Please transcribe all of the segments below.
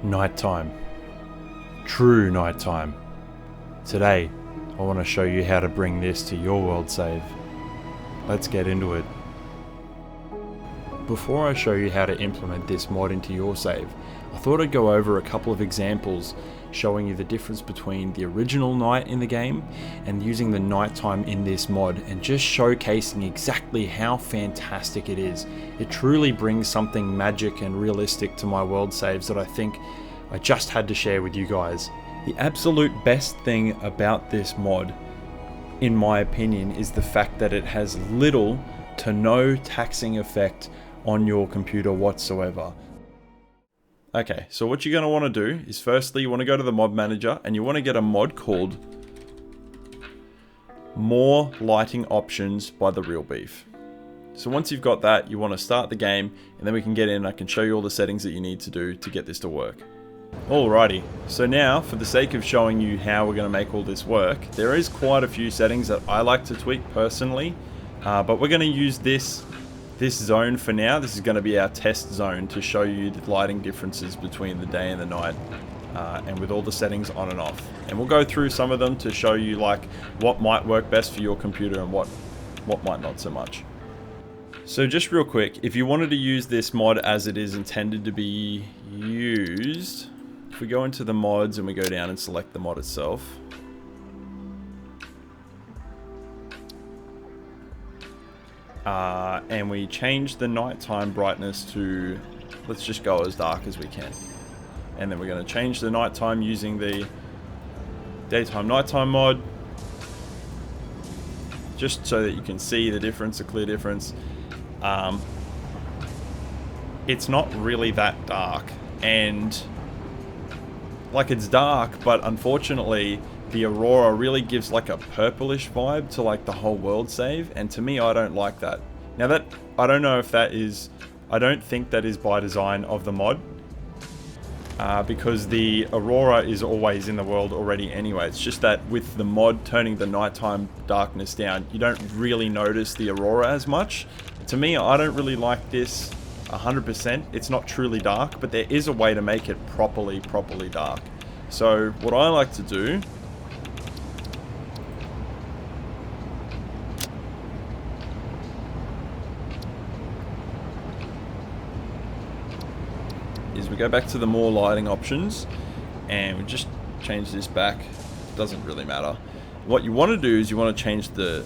Nighttime. True nighttime. Today, I want to show you how to bring this to your world save. Let's get into it. Before I show you how to implement this mod into your save, I thought I'd go over a couple of examples showing you the difference between the original night in the game and using the nighttime in this mod, and just showcasing exactly how fantastic it is. It truly brings something magic and realistic to my world saves that I think I just had to share with you guys. The absolute best thing about this mod, in my opinion, is the fact that it has little to no taxing effect on your computer whatsoever. Okay, so what you're going to want to do is, firstly, you want to go to the mod manager and you want to get a mod called More Lighting Options by the Real Beef. So once you've got that, you want to start the game, and then we can get in and I can show you all the settings that you need to do to get this to work. Alrighty, so now for the sake of showing you how we're going to make all this work, there is quite a few settings that I like to tweak personally, but we're going to use this zone for now. This is going to be our test zone to show you the lighting differences between the day and the night, and with all the settings on and off. And we'll go through some of them to show you like what might work best for your computer and what might not so much. So just real quick, if you wanted to use this mod as it is intended to be used, if we go into the mods and we go down and select the mod itself, and we change the nighttime brightness to, let's just go as dark as we can. And then we're going to change the nighttime using the daytime nighttime mod, just so that you can see the difference, a clear difference. It's not really that dark, and like, it's dark, but unfortunately the aurora really gives like a purplish vibe to like the whole world save, and to me, I don't like that. Now that, I don't know if that is, I don't think that is by design of the mod, because the aurora is always in the world already anyway. It's just that with the mod turning the nighttime darkness down, you don't really notice the aurora as much. To me, I don't really like this 100%. It's not truly dark, but there is a way to make it properly dark. So what I like to do is we go back to the more lighting options and we just change this back. It doesn't really matter. What you want to do is you want to change the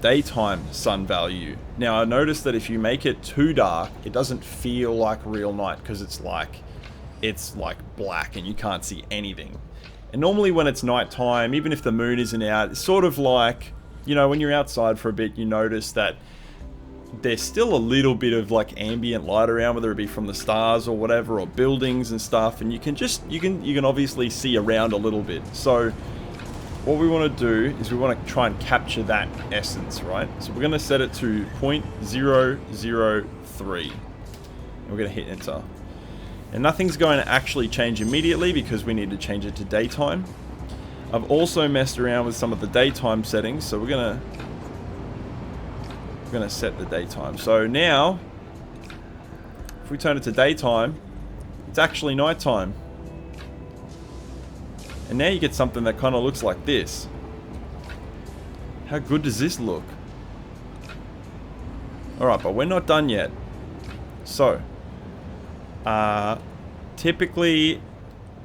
daytime sun value. Now I noticed that if you make it too dark, it doesn't feel like real night, because it's like black and you can't see anything. And normally when it's nighttime, even if the moon isn't out, it's sort of like, you know, when you're outside for a bit, you notice that there's still a little bit of like ambient light around, whether it be from the stars or whatever, or buildings and stuff, and you can obviously see around a little bit. So what we want to do is we want to try and capture that essence, right? So we're going to set it to 0.003 and we're going to hit enter. And nothing's going to actually change immediately because we need to change it to daytime. I've also messed around with some of the daytime settings, so we're going to set the daytime. So now, if we turn it to daytime, it's actually nighttime. And now you get something that kind of looks like this. How good does this look? Alright, but we're not done yet. So, typically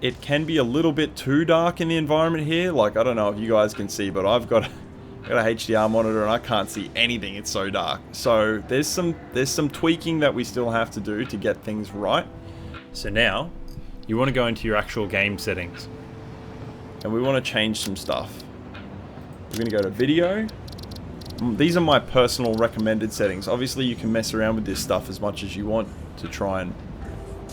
it can be a little bit too dark in the environment here. Like, I don't know if you guys can see, but I've got a HDR monitor and I can't see anything. It's so dark. So there's some tweaking that we still have to do to get things right. So now you want to go into your actual game settings and we want to change some stuff. We're going to go to video. These are my personal recommended settings. Obviously you can mess around with this stuff as much as you want to try and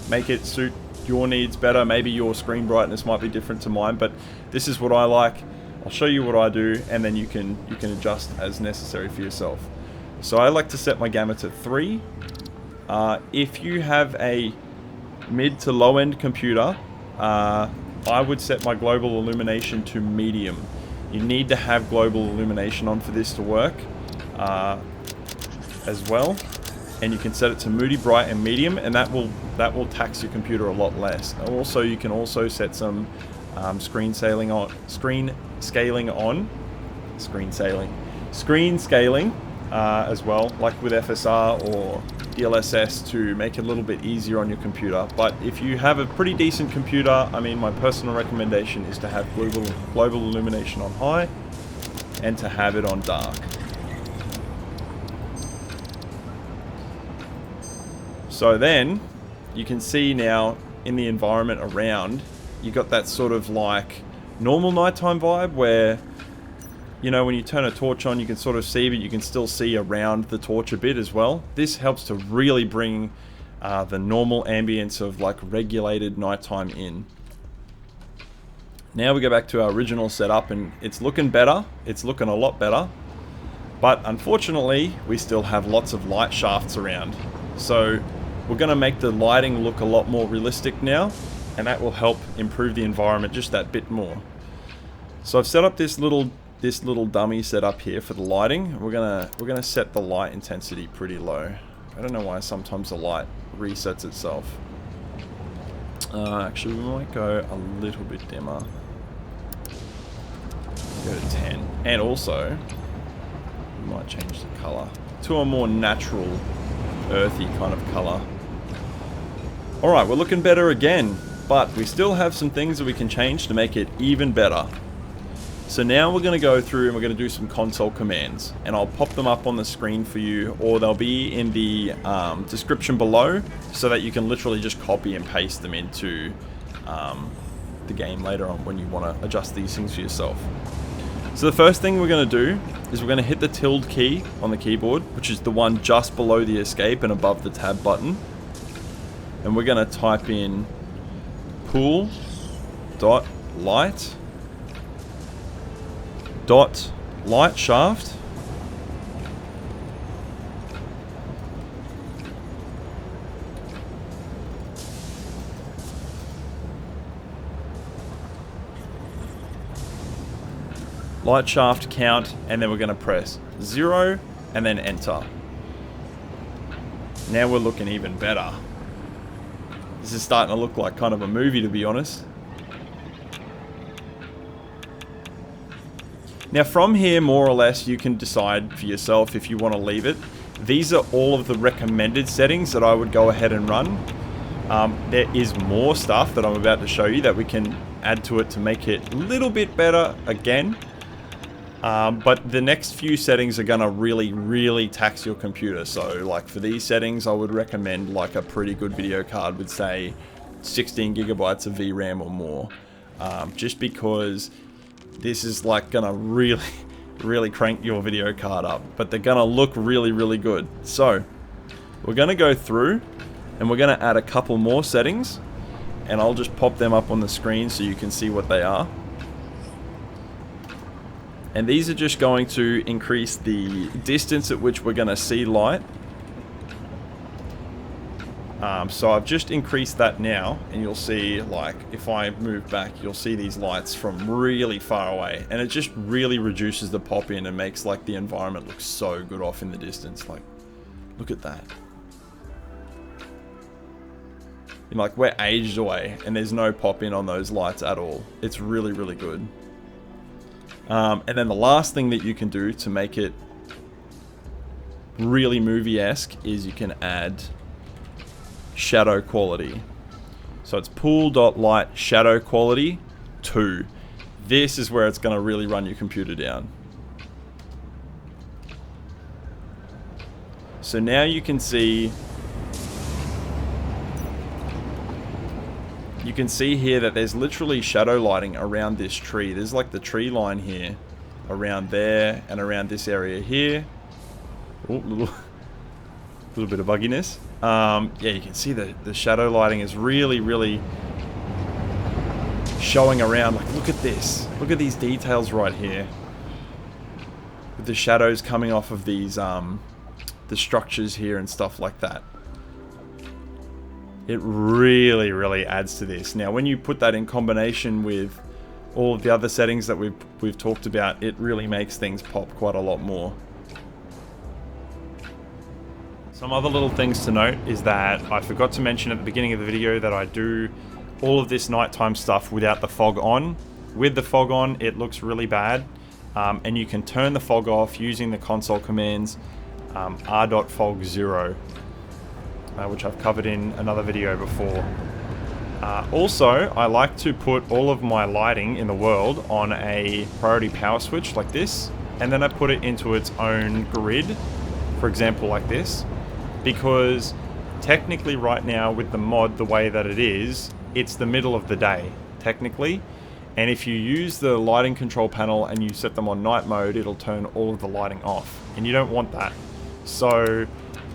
make it suit your needs better. Maybe your screen brightness might be different to mine, but this is what I like. I'll show you what I do, and then you can adjust as necessary for yourself. So I like to set my gamma to 3. If you have a mid to low end computer, I would set my global illumination to medium. You need to have global illumination on for this to work as well. and you can set it to moody, bright, and medium, and that will tax your computer a lot less. Also, you can also set some screen scaling as well, like with FSR or DLSS, to make it a little bit easier on your computer. But if you have a pretty decent computer, I mean, my personal recommendation is to have global illumination on high and to have it on dark. So then you can see now in the environment around, you got that sort of like normal nighttime vibe where, you know, when you turn a torch on, you can sort of see, but you can still see around the torch a bit as well. This helps to really bring the normal ambience of like regulated nighttime in. Now we go back to our original setup and it's looking better. It's looking a lot better. But unfortunately, we still have lots of light shafts around. So we're going to make the lighting look a lot more realistic now, and that will help improve the environment just that bit more. So I've set up this little dummy setup here for the lighting. We're gonna set the light intensity pretty low. I don't know why sometimes the light resets itself. Actually, we might go a little bit dimmer. Go to 10, and also we might change the color to a more natural, earthy kind of color. All right, we're looking better again, but we still have some things that we can change to make it even better. So now we're going to go through and we're going to do some console commands, and I'll pop them up on the screen for you, or they'll be in the description below, so that you can literally just copy and paste them into the game later on when you want to adjust these things for yourself. So the first thing we're going to do is we're going to hit the tilde key on the keyboard, which is the one just below the escape and above the tab button. And we're going to type in pool.light.lightshaft count, and then we're going to press 0 and then enter. Now we're looking even better. This is starting to look like kind of a movie, to be honest. Now from here, more or less, you can decide for yourself if you want to leave it. These are all of the recommended settings that I would go ahead and run. There is more stuff that I'm about to show you that we can add to it to make it a little bit better again. But the next few settings are gonna really tax your computer. So like for these settings, I would recommend like a pretty good video card with, say, 16 gigabytes of VRAM or more. Just because this is like gonna really crank your video card up, but they're gonna look really good. So we're gonna go through and we're gonna add a couple more settings, and I'll just pop them up on the screen so you can see what they are. And these are just going to increase the distance at which we're going to see light. So I've just increased that now, and you'll see, like, if I move back, you'll see these lights from really far away. And it just really reduces the pop in and makes, like, the environment look so good off in the distance. Like, look at that. And, like, we're ages away, and there's no pop in on those lights at all. It's really good. And then the last thing that you can do to make it really movie-esque is you can add shadow quality. So it's pool.light.shadowquality 2. This is where it's going to really run your computer down. So now you can see here that there's literally shadow lighting around this tree. There's like the tree line here, around there, and around this area here. Oh, little bit of bugginess. Yeah, you can see the shadow lighting is really showing around. Like, look at this. Look at these details right here, with the shadows coming off of these the structures here and stuff like that. It really adds to this. Now, when you put that in combination with all of the other settings that we've talked about, it really makes things pop quite a lot more. Some other little things to note is that I forgot to mention at the beginning of the video that I do all of this nighttime stuff without the fog on. With the fog on, it looks really bad, and you can turn the fog off using the console commands R.fog 0, which I've covered in another video before. Also, I like to put all of my lighting in the world on a priority power switch like this, and then I put it into its own grid, for example like this, because technically right now with the mod the way that it is, it's the middle of the day, technically, and if you use the lighting control panel and you set them on night mode, it'll turn all of the lighting off, and you don't want that. So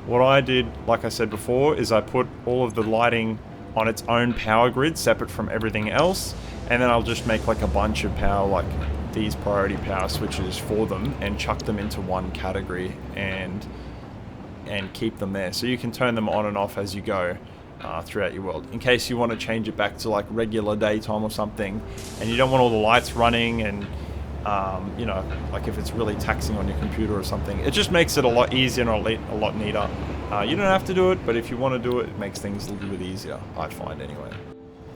what I did, like I said before, is I put all of the lighting on its own power grid separate from everything else, and then I'll just make like a bunch of power, like these priority power switches for them, and chuck them into one category and keep them there, so you can turn them on and off as you go throughout your world, in case you want to change it back to like regular daytime or something and you don't want all the lights running, and you know, like if it's really taxing on your computer or something. It just makes it a lot easier and a lot neater. You don't have to do it, but if you want to do it, it makes things a little bit easier, I find anyway.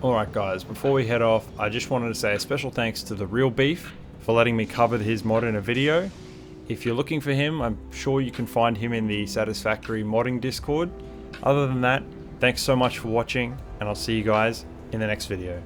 Alright guys, before we head off, I just wanted to say a special thanks to The Real Beef for letting me cover his mod in a video. If you're looking for him, I'm sure you can find him in the Satisfactory modding Discord. Other than that, thanks so much for watching, and I'll see you guys in the next video.